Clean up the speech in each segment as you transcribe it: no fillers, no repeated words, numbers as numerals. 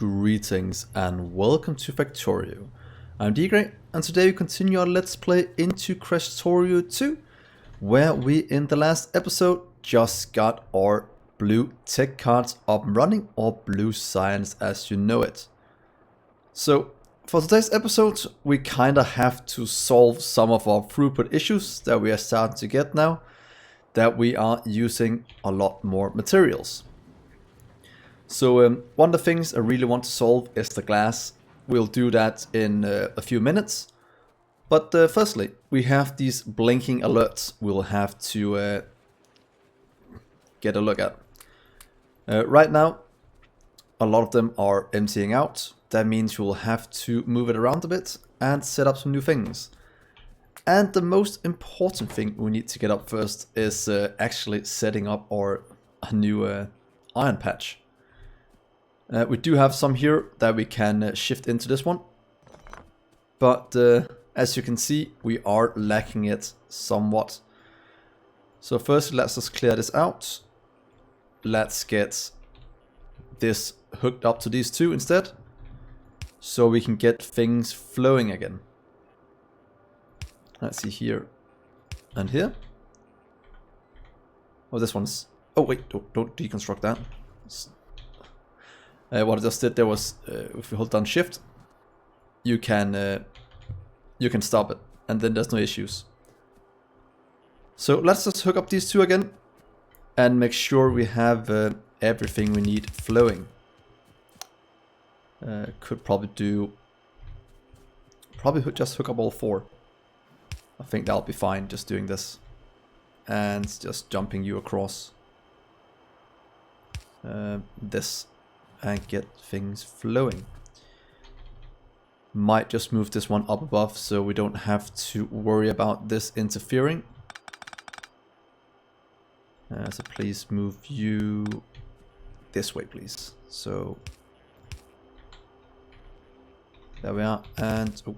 Greetings and welcome to Factorio. I'm Dgray and today we continue our let's play into Krastorio 2, where we in the last episode just got our blue tech cards up and running, or blue science as you know it. So for today's episode we kinda have to solve some of our throughput issues that we are starting to get now, that we are using a lot more materials. So one of the things I really want to solve is the glass. We'll do that in a few minutes. But firstly, we have these blinking alerts we'll have to get a look at. Right now, a lot of them are emptying out. That means we'll have to move it around a bit and set up some new things. And the most important thing we need to get up first is actually setting up a new iron patch. We do have some here that we can shift into this one, but as you can see, we are lacking it somewhat. So first, let's just clear this out. Let's get this hooked up to these two instead, so we can get things flowing again. Let's see here and here. Oh, this one's... Oh wait, don't deconstruct that. What I just did there was, if you hold down shift, you can stop it, and then there's no issues. So let's just hook up these two again, and make sure we have everything we need flowing. Could probably just hook up all four. I think that'll be fine, just doing this, and just jumping you across this. And get things flowing. Might just move this one up above so we don't have to worry about this interfering. So please move you this way, please. So there we are. And oh,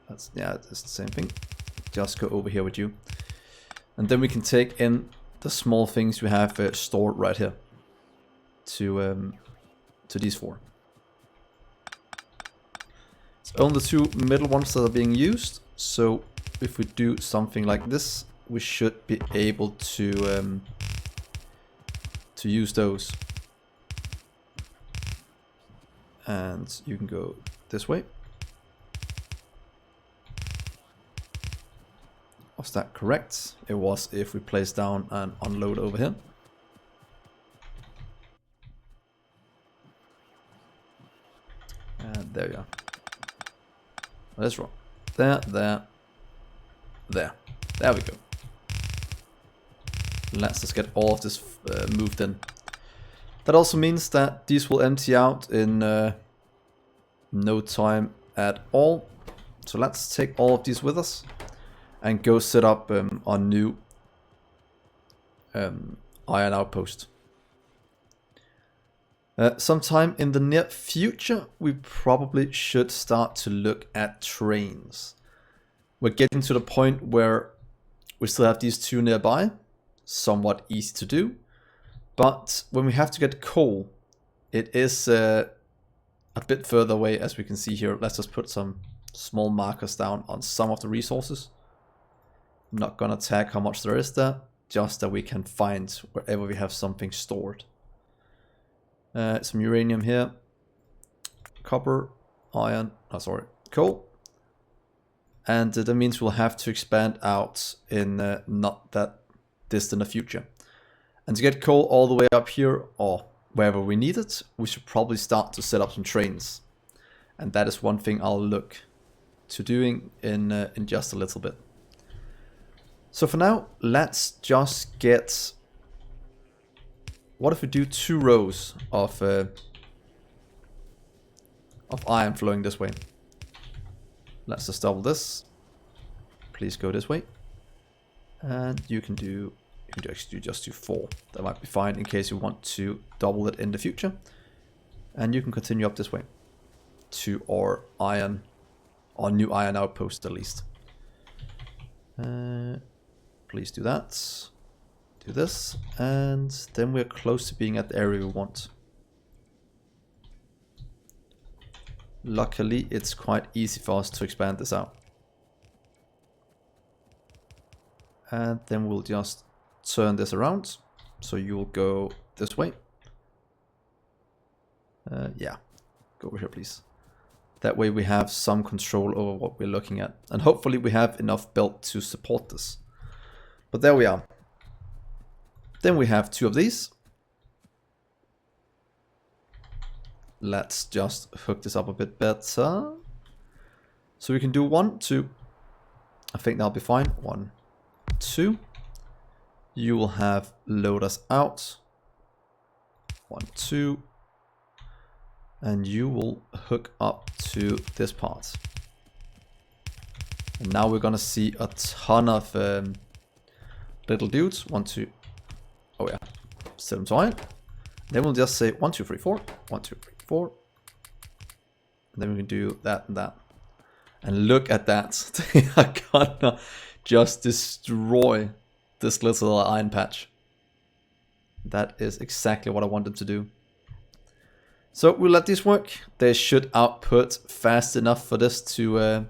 that's the same thing. Just go over here with you, and then we can take in the small things we have stored right here to these four. It's only the two middle ones that are being used, so if we do something like this, we should be able to use those. And you can go this way. Was that correct? It was if we place down and unload over here. And there you are. That's wrong. There we go. Let's just get all of this moved in. That also means that these will empty out in no time at all. So let's take all of these with us and go set up our new iron outpost. Sometime in the near future, we probably should start to look at trains. We're getting to the point where we still have these two nearby, somewhat easy to do. But when we have to get coal, it is a bit further away, as we can see here. Let's just put some small markers down on some of the resources. I'm not gonna tag how much there is there, just that we can find wherever we have something stored. Some uranium here, copper, iron, coal. And that means we'll have to expand out in not that distant a future. And to get coal all the way up here, or wherever we need it, we should probably start to set up some trains. And that is one thing I'll look to doing in just a little bit. So for now, let's just get... What if we do 2 rows of iron flowing this way? Let's just double this. Please go this way. And you can actually just do 4. That might be fine in case you want to double it in the future. And you can continue up this way to our new iron outpost at least. Please do that. Do this, and then we're close to being at the area we want. Luckily, it's quite easy for us to expand this out. And then we'll just turn this around. So you'll go this way. Yeah, go over here, please. That way we have some control over what we're looking at. And hopefully we have enough belt to support this. But there we are. Then we have 2 of these. Let's just hook this up a bit better. So we can do 1, 2. I think that'll be fine. 1, 2. You will have load us out. 1, 2. And you will hook up to this part. And now we're gonna see a ton of little dudes. 1, 2. Oh yeah, set them to iron. Then we'll just say 1, 2, 3, 4. 1, 2, 3, 4. And then we can do that and that. And look at that. They are gonna just destroy this little iron patch. That is exactly what I wanted to do. So we'll let these work. They should output fast enough for this to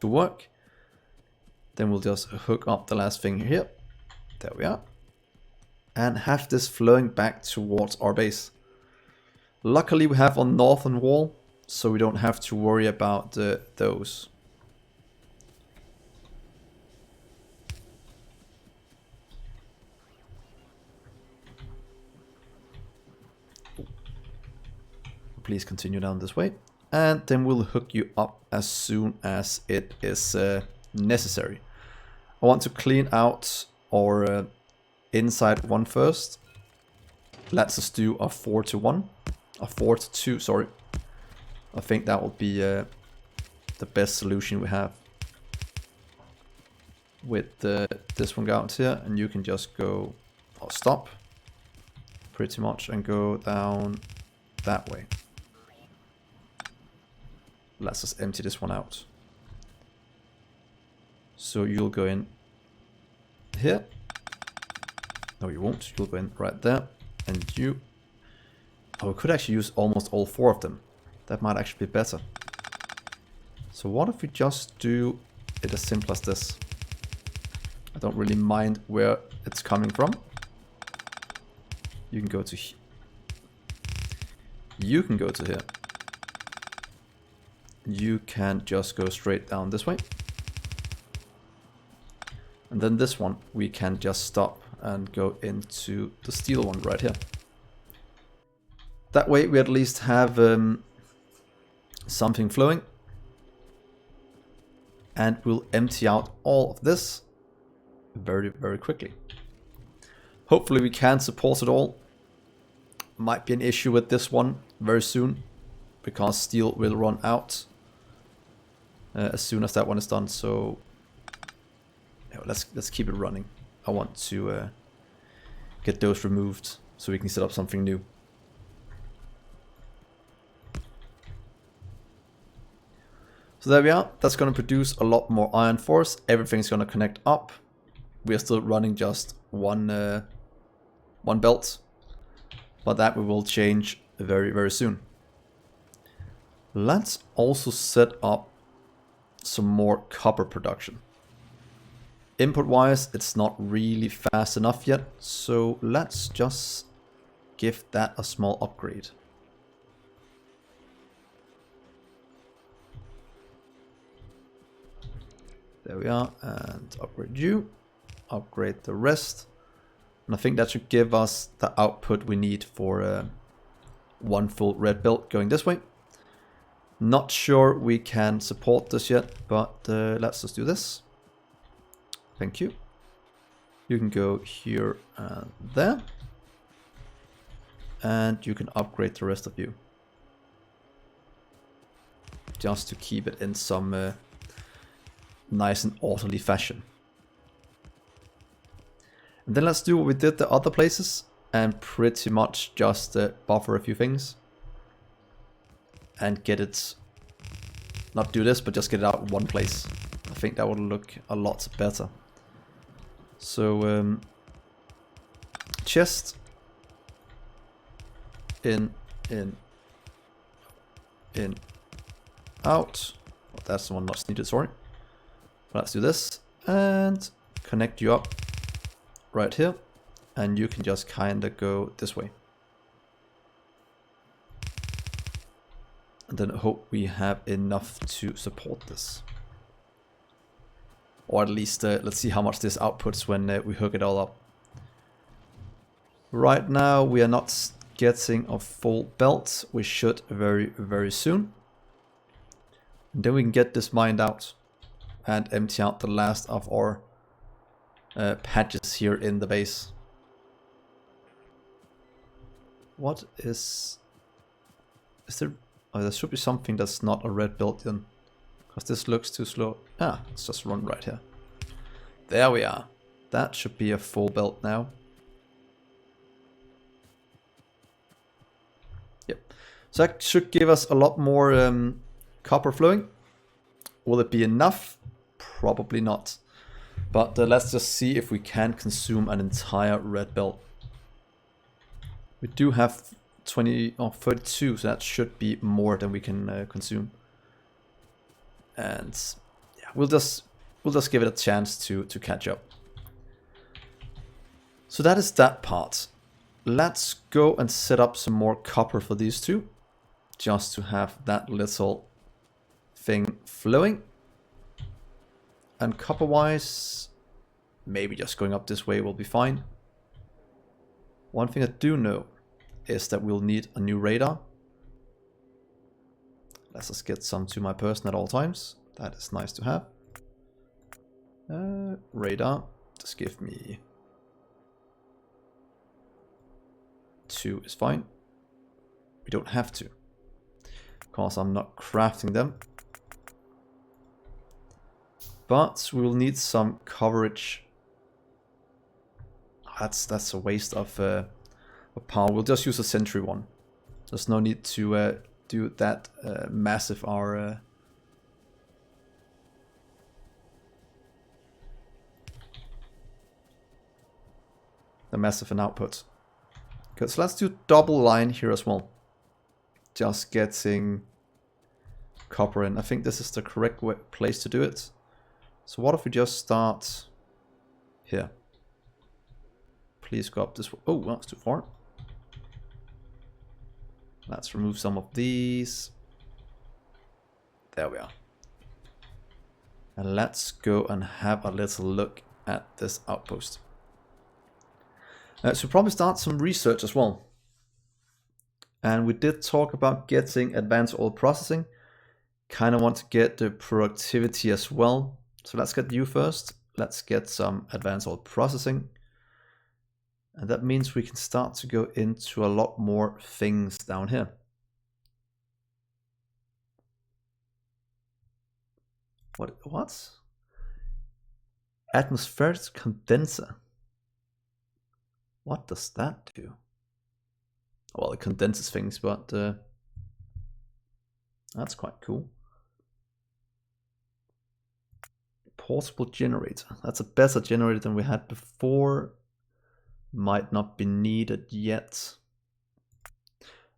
work. Then we'll just hook up the last thing here. There we are. And have this flowing back towards our base. Luckily we have our northern wall, so we don't have to worry about those. Please continue down this way. And then we'll hook you up as soon as it is necessary. I want to clean out our inside one first. Let's just do a 4 to 1. A 4 to 2, sorry. I think that will be the best solution we have. With this one out here, and you can just go, or stop, pretty much, and go down that way. Let's just empty this one out. So you'll go in here. No, you won't. You'll go in right there. And you... Oh, we could actually use almost all 4 of them. That might actually be better. So what if we just do it as simple as this? I don't really mind where it's coming from. You can go to here. You can go to here. You can just go straight down this way. And then this one, we can just stop and go into the steel one right here. That way we at least have something flowing. And we'll empty out all of this very, very quickly. Hopefully we can support it all. Might be an issue with this one very soon, because steel will run out as soon as that one is done. So let's keep it running. I want to get those removed so we can set up something new. So there we are. That's going to produce a lot more iron for us. Everything's going to connect up. We are still running just one belt, but that we will change very, very soon. Let's also set up some more copper production. Input wise, it's not really fast enough yet, so let's just give that a small upgrade. There we are, and upgrade you, upgrade the rest. And I think that should give us the output we need for one full red belt going this way. Not sure we can support this yet, but let's just do this. Thank you. You can go here and there. And you can upgrade the rest of you. Just to keep it in some nice and orderly fashion. And then let's do what we did the other places and pretty much just buffer a few things. And get it, not do this, but just get it out in one place. I think that would look a lot better. So, chest, in, out. Well, that's the one that's needed, sorry. Let's do this and connect you up right here. And you can just kind of go this way. And then hope we have enough to support this. Or at least let's see how much this outputs when we hook it all up. Right now we are not getting a full belt. We should very, very soon. And then we can get this mined out and empty out the last of our patches here in the base. What is there? Oh, there should be something that's not a red belt in. Because this looks too slow. Ah, let's just run right here. There we are. That should be a full belt now. Yep. So that should give us a lot more copper flowing. Will it be enough? Probably not. But let's just see if we can consume an entire red belt. We do have 20 or 32, so that should be more than we can consume. And yeah, we'll just give it a chance to catch up. So that is that part. Let's go and set up some more copper for these two, just to have that little thing flowing. And copper wise, maybe just going up this way will be fine. One thing I do know is that we'll need a new radar. Let's just get some to my person at all times. That is nice to have. Radar, just give me 2 is fine. We don't have to, because I'm not crafting them. But we will need some coverage. That's a waste of power. We'll just use a sentry one. There's no need to do that massive our the massive an output. Okay, so let's do double line here as well. Just getting copper in. I think this is the correct place to do it. So what if we just start here? Please go up this way. Oh, that's too far. Let's remove some of these. There we are. And let's go and have a little look at this outpost. So probably start some research as well. And we did talk about getting advanced oil processing. Kind of want to get the productivity as well. So let's get you first. Let's get some advanced oil processing. And that means we can start to go into a lot more things down here. What? Atmospheric condenser. What does that do? Well, it condenses things, but that's quite cool. Portable generator. That's a better generator than we had before. Might not be needed yet.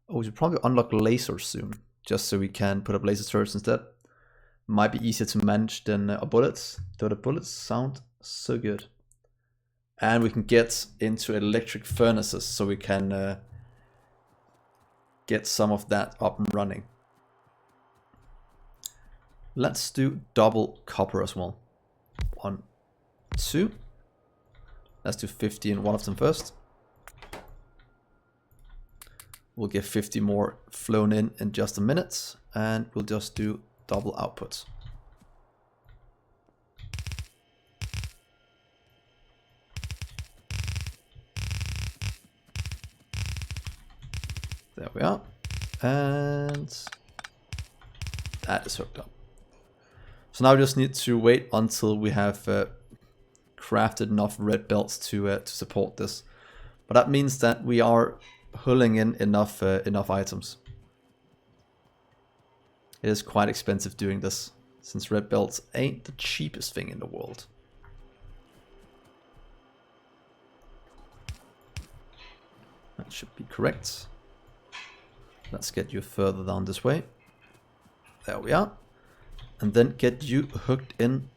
Oh, we should probably unlock lasers soon, just so we can put up laser turrets instead. Might be easier to manage than bullets, though the bullets sound so good. And we can get into electric furnaces, so we can get some of that up and running. Let's do double copper as well. 1, 2. Let's do 50 in one of them first. We'll get 50 more flown in just a minute, and we'll just do double output. There we are. And that is hooked up. So now we just need to wait until we have crafted enough red belts to support this. But that means that we are pulling in enough items. It is quite expensive doing this, since red belts ain't the cheapest thing in the world. That should be correct. Let's get you further down this way. There we are. And then get you hooked in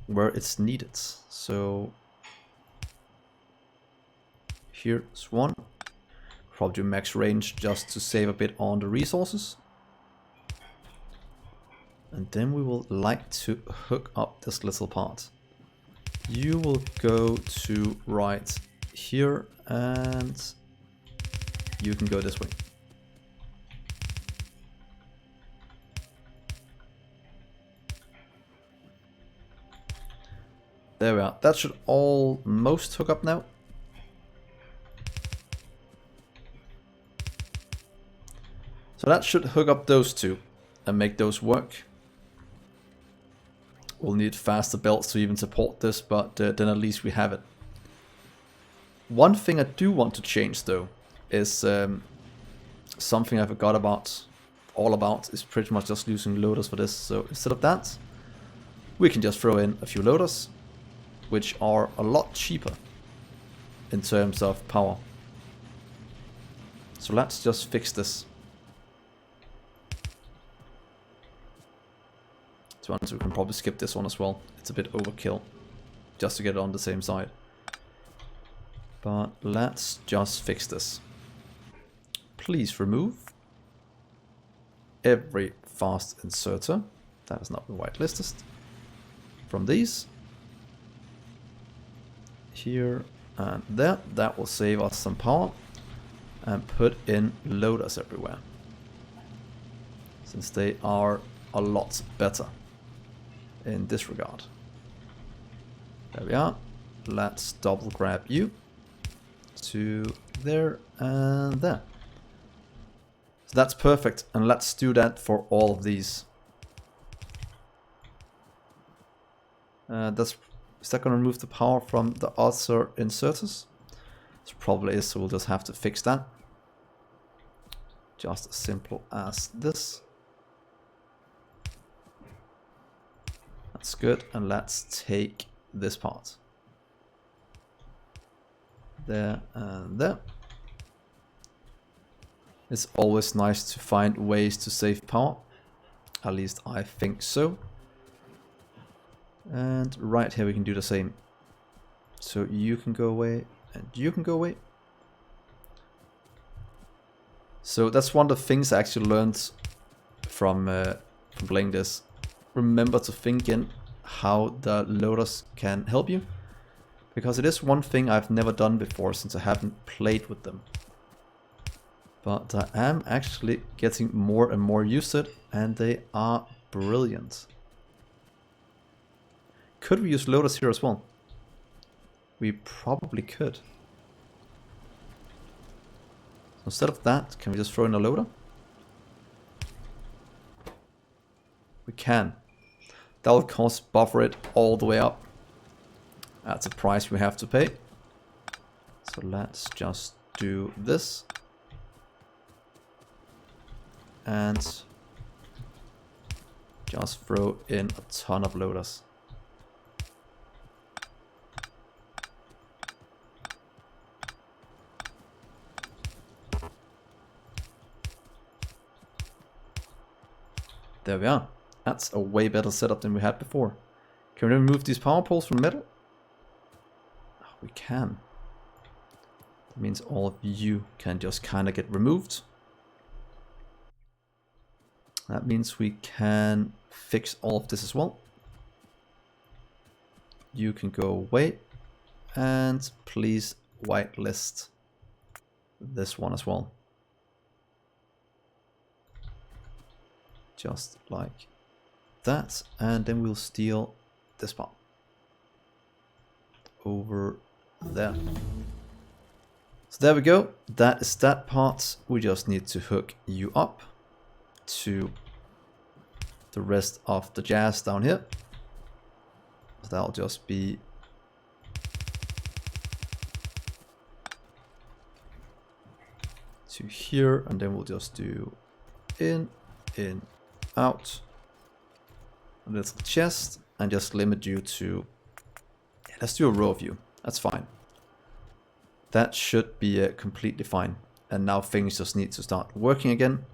where it's needed. So here's one. Probably do max range just to save a bit on the resources. And then we will like to hook up this little part. You will go to right here and you can go this way. There we are. That should almost hook up now. So that should hook up those two and make those work. We'll need faster belts to even support this, but then at least we have it. One thing I do want to change though is something I forgot about, all about, is pretty much just using loaders for this. So instead of that, we can just throw in a few loaders, which are a lot cheaper in terms of power. So let's just fix this. So we can probably skip this one as well. It's a bit overkill just to get it on the same side. But let's just fix this. Please remove every fast inserter that is not whitelisted from these. Here and there. That will save us some power. And put in loaders everywhere, since they are a lot better in this regard. There we are. Let's double grab you to there and there. So that's perfect, and let's do that for all of these. Is that going to remove the power from the other inserters? It probably is, so we'll just have to fix that. Just as simple as this. That's good, and let's take this part. There and there. It's always nice to find ways to save power. At least I think so. And right here we can do the same. So you can go away and you can go away. So that's one of the things I actually learned from playing this. Remember to think in how the loaders can help you, because it is one thing I've never done before since I haven't played with them. But I am actually getting more and more used to it, and they are brilliant. Could we use loaders here as well? We probably could. So instead of that, can we just throw in a loader? We can. That will cost buffer it all the way up. That's a price we have to pay. So let's just do this. And just throw in a ton of loaders. There we are. That's a way better setup than we had before. Can we remove these power poles from metal? Oh, we can. That means all of you can just kind of get removed. That means we can fix all of this as well. You can go away. And please whitelist this one as well. Just like that, and then we'll steal this part over there. So there we go. That is that part. We just need to hook you up to the rest of the jazz down here. So that'll just be to here, and then we'll just do in, out, a little chest, and just limit you to, yeah, let's do a row view. That's fine. That should be completely fine. And now things just need to start working again.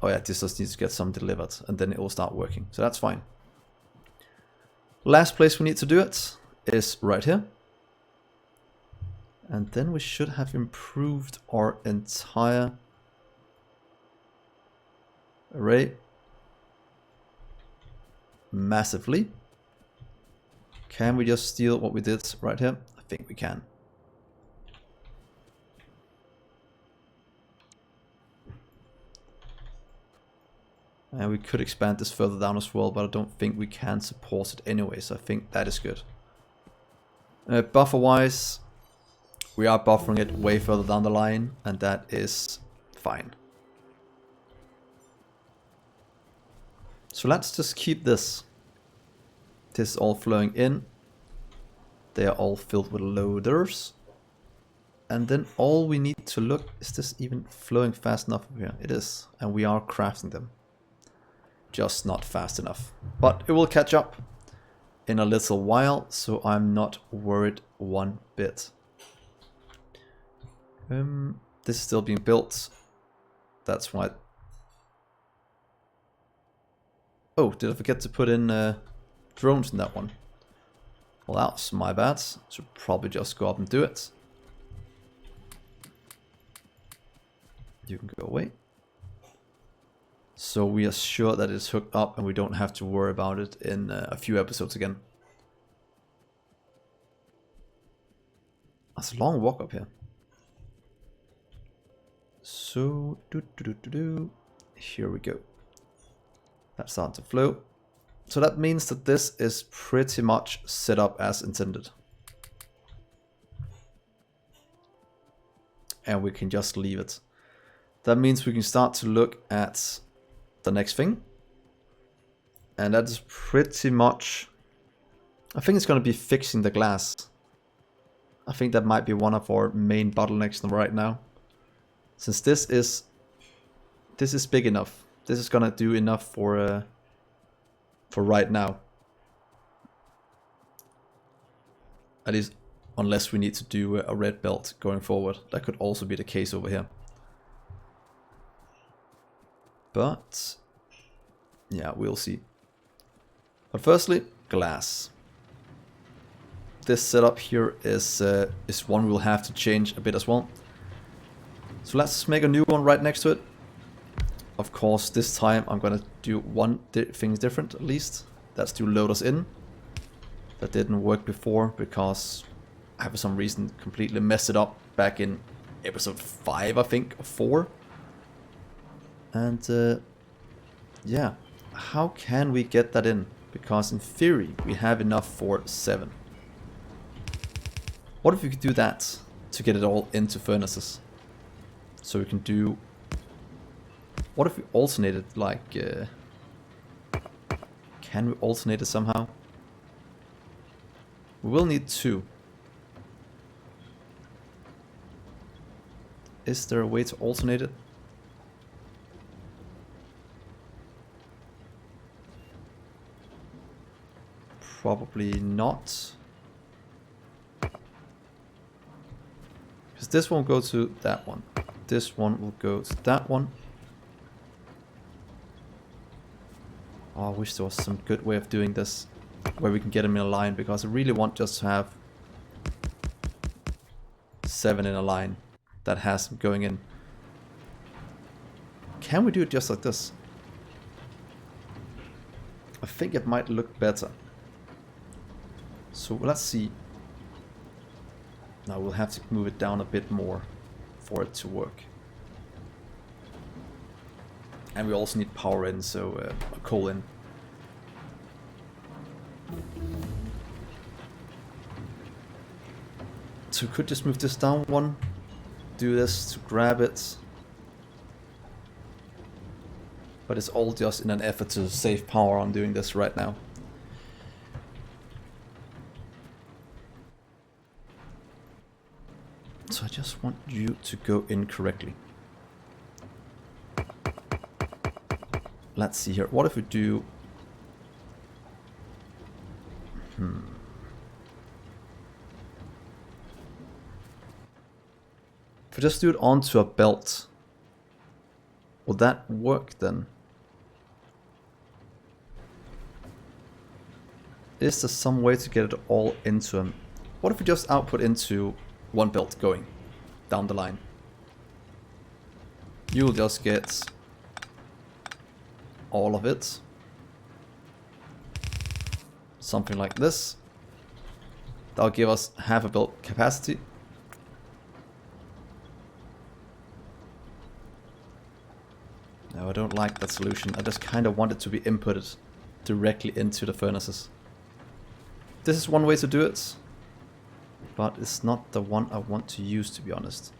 Oh yeah, this just needs to get some delivered, and then it will start working. So that's fine. Last place we need to do it is right here. And then we should have improved our entire array massively. Can we just steal what we did right here? I think we can. And we could expand this further down as well, but I don't think we can support it anyway, so I think that is good. Buffer wise, we are buffering it way further down the line, and that is fine. So let's just keep this. This is all flowing in. They are all filled with loaders. And then all we need to look, is this even flowing fast enough over here? It is, and we are crafting them. Just not fast enough. But it will catch up in a little while, so I'm not worried one bit. This is still being built. That's why. Oh, did I forget to put in drones in that one? Well, that's my bad. Should probably just go up and do it. You can go away. So we are sure that it's hooked up and we don't have to worry about it in a few episodes again. That's a long walk up here. So, here we go. That's starting to flow. So that means that this is pretty much set up as intended. And we can just leave it. That means we can start to look at the next thing. And that is pretty much, I think it's going to be fixing the glass. I think that might be one of our main bottlenecks right now. Since this is big enough. This is going to do enough for right now. At least unless we need to do a red belt going forward. That could also be the case over here. But yeah, we'll see. But firstly, glass. This setup here is one we'll have to change a bit as well. So let's make a new one right next to it. Of course, this time I'm gonna do one thing different at least. That's to load us in. That didn't work before because I for some reason completely messed it up back in episode 5, I think, or 4. And yeah, how can we get that in? Because in theory we have enough for 7. What if we could do that to get it all into furnaces? So we can do... What if we alternated like... can we alternate it somehow? We will need 2. Is there a way to alternate it? Probably not. Because this one will go to that one. This one will go to that one. Oh, I wish there was some good way of doing this. Where we can get them in a line. Because I really want just to have 7 in a line. That has them going in. Can we do it just like this? I think it might look better. So let's see. Now we'll have to move it down a bit more for it to work. And we also need power in, so coal in. So we could just move this down one. Do this to grab it. But it's all just in an effort to save power on doing this right now. So I just want you to go in correctly. Let's see here. What if we do... If we just do it onto a belt, Will that work then? Is there some way to get it all into him? What if we just output into one build going down the line? You'll just get all of it. Something like this. That'll give us half a build capacity. No, I don't like that solution. I just kind of want it to be inputted directly into the furnaces. This is one way to do it, but it's not the one I want to use, to be honest.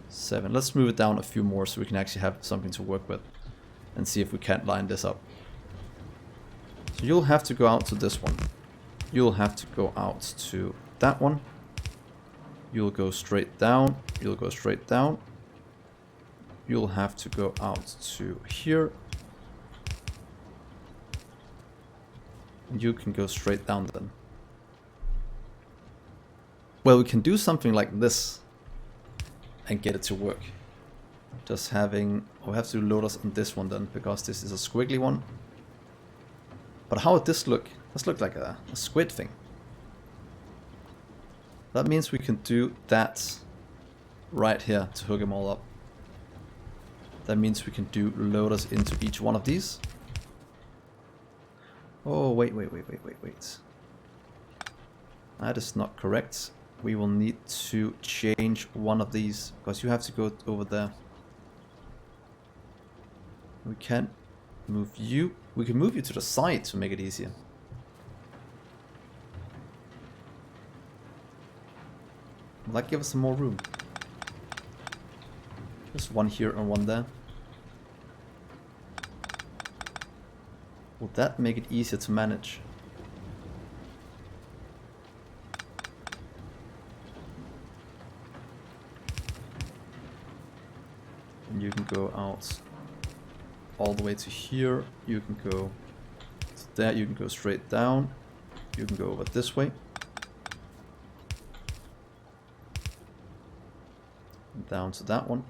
Seven. Let's move it down a few more so we can actually have something to work with and see if we can't line this up. So you'll have to go out to this one. You'll have to go out to that one. You'll go straight down. You'll go straight down. You'll have to go out to here. You can go straight down then. Well, we can do something like this and get it to work. Just having... we'll have to load us on this one then, because this is a squiggly one. But how would this look? This looks like a squid thing. That means we can do that right here to hook them all up. That means we can do loaders into each one of these. Oh, wait. That is not correct. We will need to change one of these, because you have to go over there. We can't move you. We can move you to the side to make it easier. Will that give us some more room? Just one here and one there. Will that make it easier to manage? And you can go out all the way to here. You can go to there. You can go straight down. You can go over this way. Down to that one.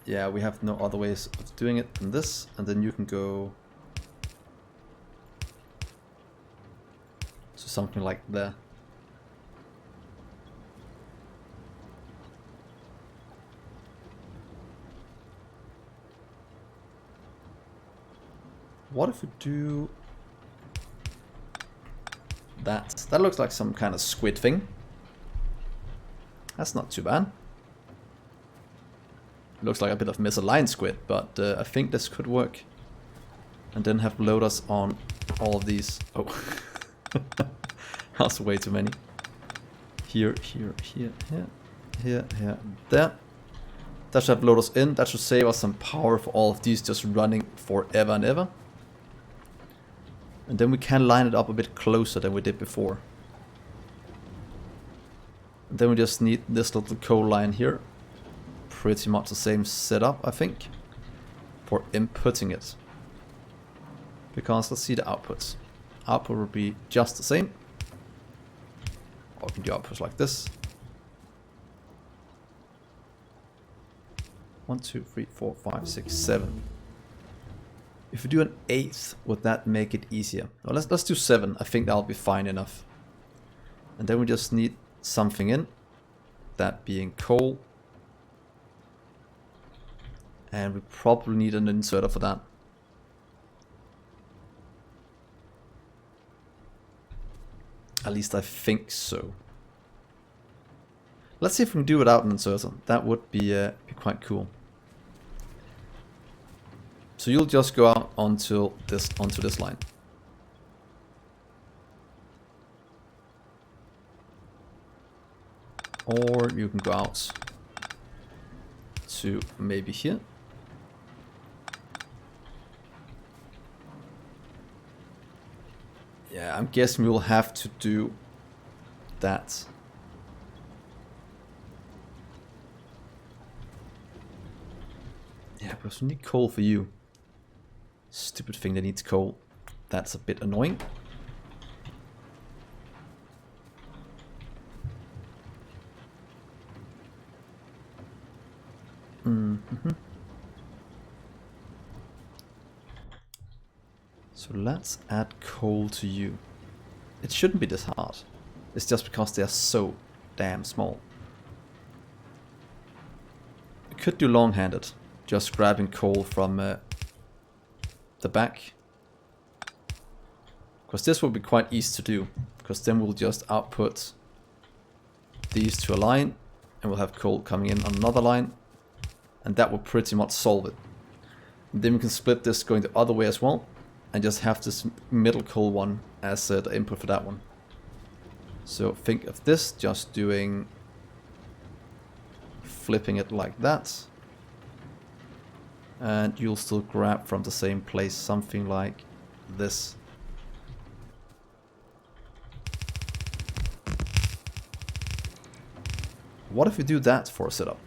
Yeah, we have no other ways of doing it than this, and then you can go to something like there. What if we do that? That looks like some kind of squid thing. That's not too bad. Looks like a bit of misaligned squid, but I think this could work. And then have loaders on all of these. Oh, that's way too many. Here, here, here, here, here, here, there. That should have loaders in. That should save us some power for all of these just running forever and ever. And then we can line it up a bit closer than we did before. And then we just need this little coal line here. Pretty much the same setup, I think, for inputting it. Because let's see the outputs. Output will be just the same. Or we can do outputs like this. 1, 2, 3, 4, 5, 6, 7. If we do an 8th, would that make it easier? Well, let's do 7. I think that'll be fine enough. And then we just need something in. That being coal. And we probably need an inserter for that. At least I think so. Let's see if we can do it without an inserter. That would be quite cool. So you'll just go out onto this line. Or you can go out to maybe here. Yeah, I'm guessing we will have to do that. Yeah, because we need coal for you. Stupid thing that needs coal. That's a bit annoying. So let's add coal to you. It shouldn't be this hard. It's just because they are so damn small. I could do long-handed, just grabbing coal from the back. Because this will be quite easy to do, because then we'll just output these to a line, and we'll have coal coming in on another line, and that will pretty much solve it. And then we can split this going the other way as well, and just have this middle coal one as the input for that one. So think of this just doing, flipping it like that, and you'll still grab from the same place something like this. What if we do that for a setup?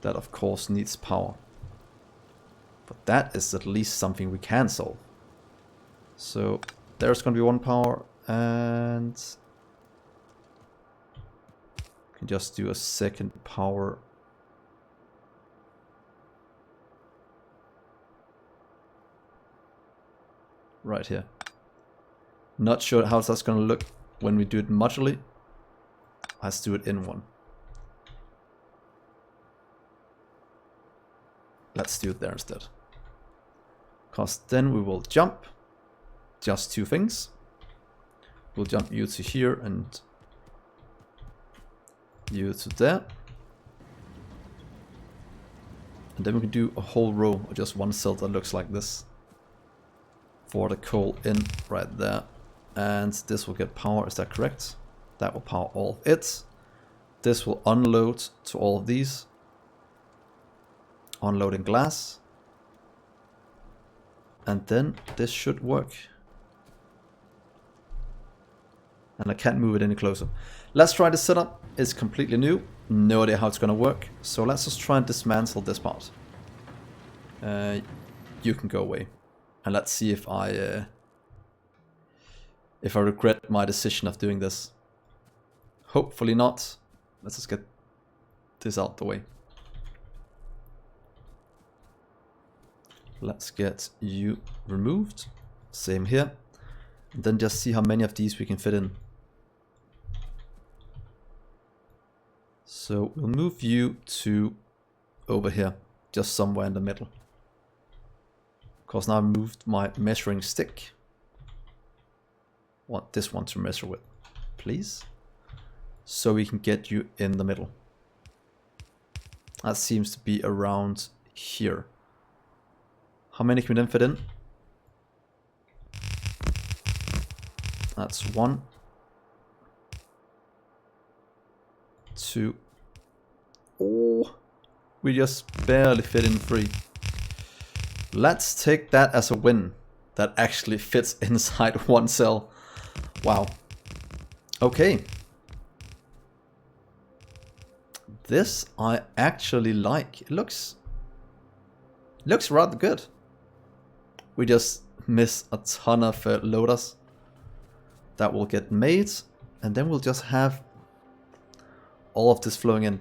That of course needs power. But that is at least something we can solve. So there's going to be one power, and we can just do a second power. Right here. Not sure how that's going to look when we do it modularly. Let's do it in one. Let's do it there instead. Because then we will jump just two things. We'll jump you to here and you to there. And then we can do a whole row of just one cell that looks like this. For the coal in right there. And this will get power, is that correct? That will power all of it. This will unload to all of these. Unloading glass. And then this should work. And I can't move it any closer. Let's try this setup. It's completely new. No idea how it's going to work. So let's just try and dismantle this part. You can go away. And let's see if I regret my decision of doing this. Hopefully not. Let's just get this out the way. Let's get you removed. Same here. And then just see how many of these we can fit in. So we'll move you to over here, just somewhere in the middle. Of course, now I moved my measuring stick. Want this one to measure with, please. So we can get you in the middle. That seems to be around here. How many can we then fit in? That's 1, 2. Oh, we just barely fit in 3. Let's take that as a win. That actually fits inside one cell. Wow. Okay. This I actually like. It looks rather good. We just miss a ton of loaders that will get made, and then we'll just have all of this flowing in.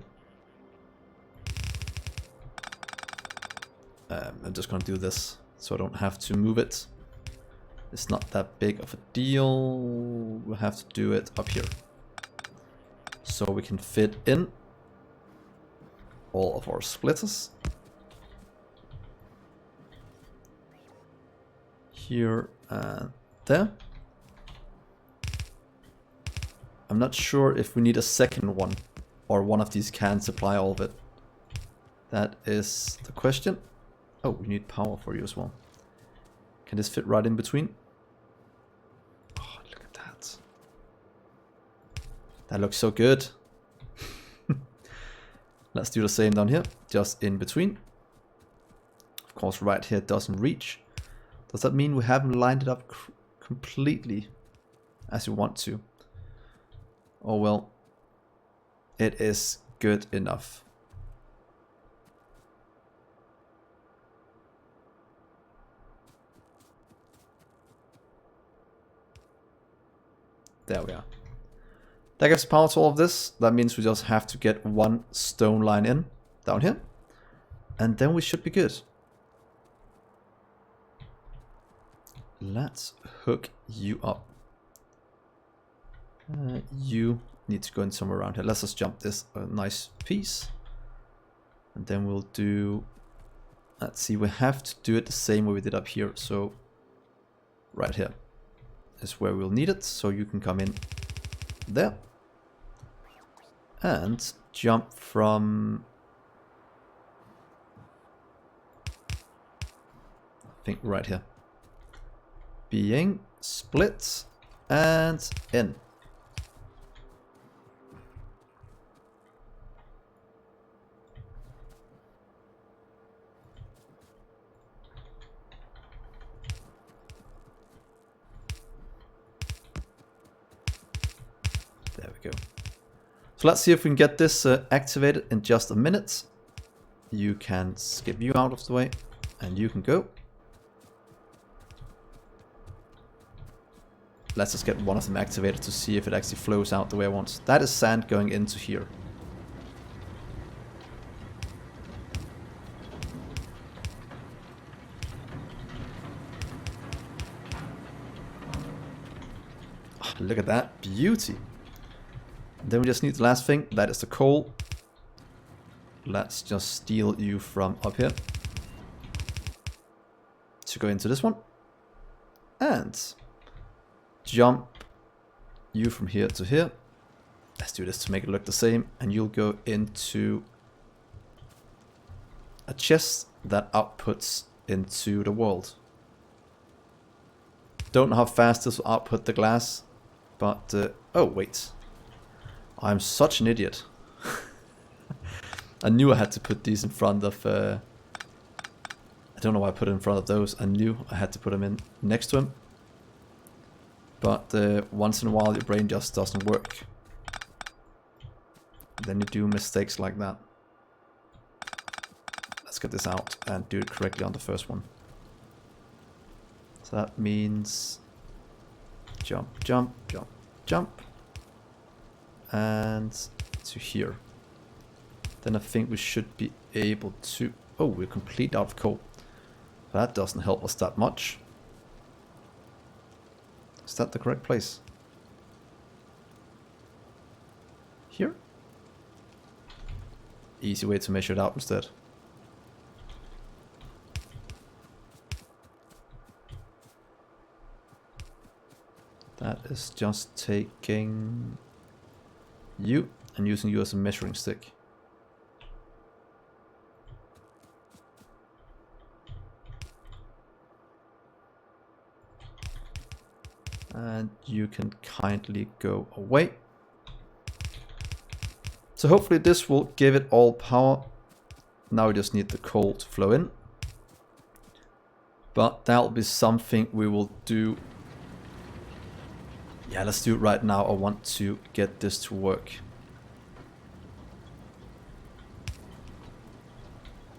I'm just gonna do this so I don't have to move it. It's not that big of a deal. We'll have to do it up here so we can fit in all of our splitters. Here and there. I'm not sure if we need a second one or one of these can supply all of it. That is the question. Oh, we need power for you as well. Can this fit right in between? Oh, look at that. That looks so good. Let's do the same down here, just in between. Of course, right here doesn't reach. Does that mean we haven't lined it up completely as we want to? Oh well, it is good enough. There we are. That gives power to all of this. That means we just have to get one stone line in down here. And then we should be good. Let's hook you up. You need to go in somewhere around here. Let's just jump this a nice piece. And then we'll do... Let's see, we have to do it the same way we did up here. So right here is where we'll need it. So you can come in there. And jump from... I think right here. Being split and in. There we go. So let's see if we can get this activated in just a minute. You can skip you out of the way and you can go. Let's just get one of them activated to see if it actually flows out the way I want. That is sand going into here. Oh, look at that beauty. Then we just need the last thing, that is the coal. Let's just steal you from up here to go into this one. And jump you from here to here. Let's do this to make it look the same. And you'll go into a chest that outputs into the world. Don't know how fast this will output the glass, but oh wait, I'm such an idiot. I knew I had to put these in front of I don't know why I put it in front of those. I knew I had to put them in next to him, but once in a while your brain just doesn't work. Then you do mistakes like that. Let's get this out and do it correctly on the first one. So that means jump, jump, jump, jump, and to here. Then I think we should be able to... Oh, we're completely out of coal. That doesn't help us that much. Is that the correct place? Here? Easy way to measure it out instead. That is just taking you and using you as a measuring stick. And you can kindly go away. So hopefully this will give it all power. Now we just need the coal to flow in. But that'll be something we will do. Yeah, let's do it right now. I want to get this to work.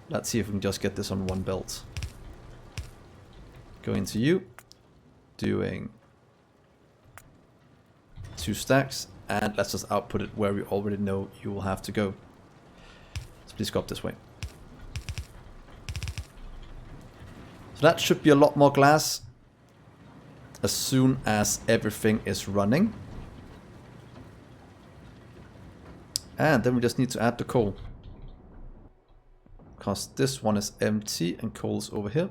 Let's see if we can just get this on one belt. Go into you. Doing 2 stacks. And let's just output it where we already know you will have to go. So please go up this way. So that should be a lot more glass as soon as everything is running. And then we just need to add the coal. Because this one is empty and coal is over here.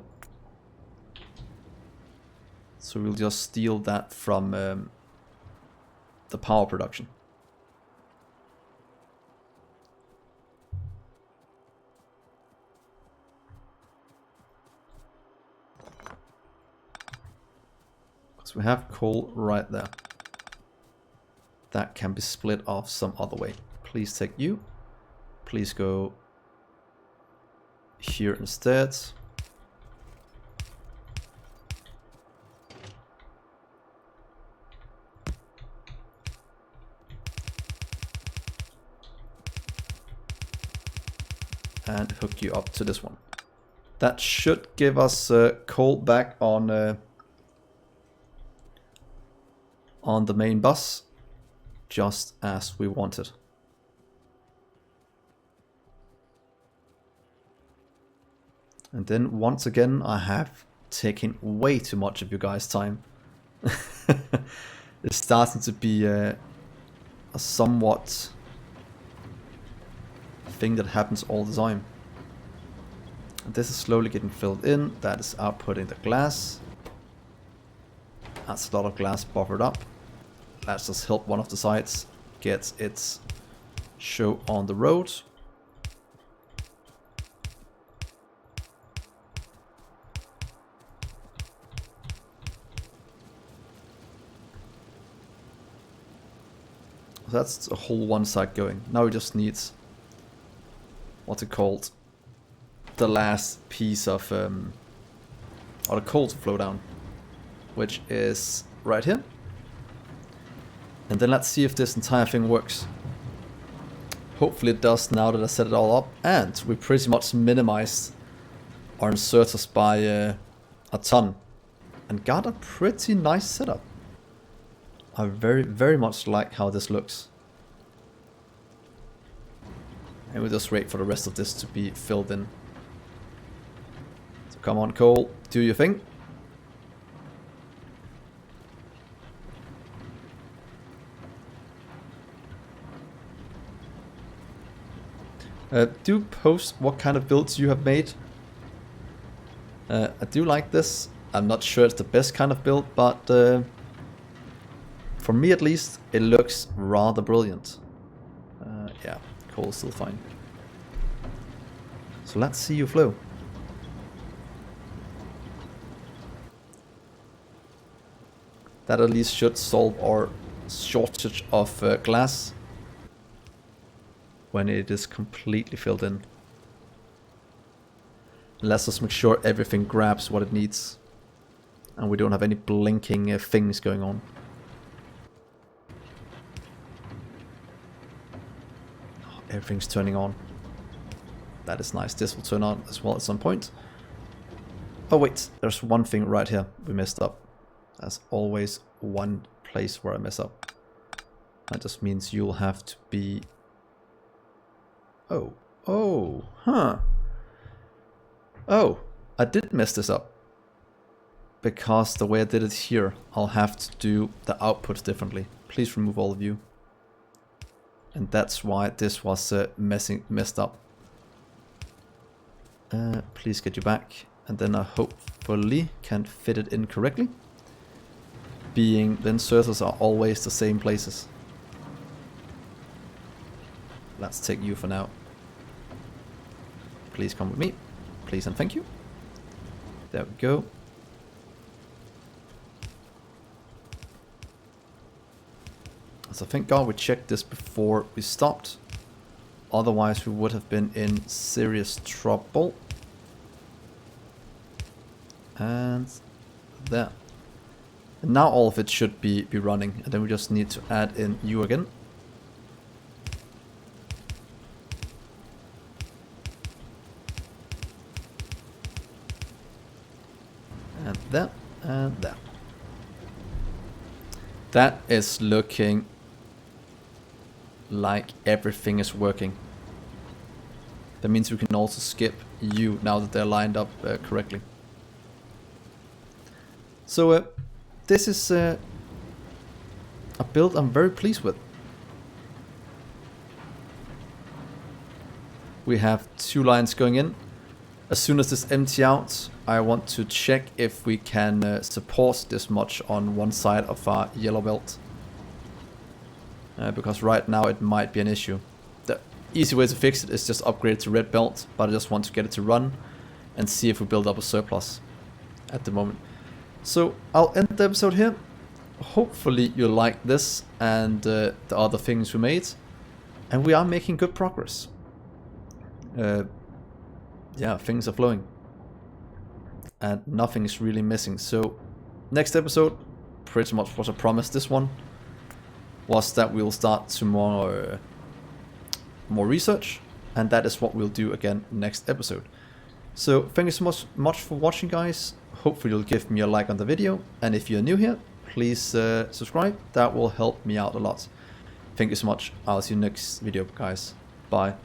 So we'll just steal that from the power production. Because we have coal right there. That can be split off some other way. Please take you. Please go here instead. And hook you up to this one. That should give us coal back on the main bus. just as we wanted. And then once again, I have taken way too much of you guys' time. It's starting to be a somewhat thing that happens all the time. And this is slowly getting filled in. That is outputting the glass. That's a lot of glass buffered up. Let's just help one of the sides get its show on the road. That's a whole one side going. Now we just need what's it called? The last piece of or the coal to flow down, which is right here. And then let's see if this entire thing works. Hopefully it does now that I set it all up, and we pretty much minimized our inserters by a ton and got a pretty nice setup. I very much like how this looks. And we'll just wait for the rest of this to be filled in. So come on, coal, do your thing. Do post what kind of builds you have made. I do like this. I'm not sure it's the best kind of build, but for me at least, it looks rather brilliant. Yeah, coal is still fine. So let's see you flow. That at least should solve our shortage of glass when it is completely filled in. Let's just make sure everything grabs what it needs and we don't have any blinking things going on. Everything's turning on. That is nice. This will turn on as well at some point. Oh wait, there's one thing right here we messed up. There's always one place where I mess up. That just means you'll have to be... Oh, I did mess this up. Because the way I did it here, I'll have to do the outputs differently. Please remove all of you. And that's why this was messed up. Please get you back. And then I hopefully can fit it in correctly. Being the inserters are always the same places. Let's take you for now. Please come with me. Please and thank you. There we go. So thank God we checked this before we stopped. Otherwise we would have been in serious trouble. And there. And now all of it should be running. And then we just need to add in you again. And there, and there. That is looking like everything is working. That means we can also skip you now that they're lined up correctly. So this is a build I'm very pleased with. We have 2 lines going in. As soon as this empty out, I want to check if we can support this much on one side of our yellow belt. Because right now it might be an issue. The easy way to fix it is just upgrade it to red belt, but I just want to get it to run and see if we build up a surplus at the moment. So I'll end the episode here. Hopefully you like this and the other things we made. And we are making good progress. Yeah, things are flowing. And nothing is really missing. So next episode, pretty much what I promised this one, was that we'll start to more research. And that is what we'll do again next episode. So thank you so much for watching, guys. Hopefully you'll give me a like on the video. And if you're new here, please subscribe. That will help me out a lot. Thank you so much. I'll see you next video, guys. Bye.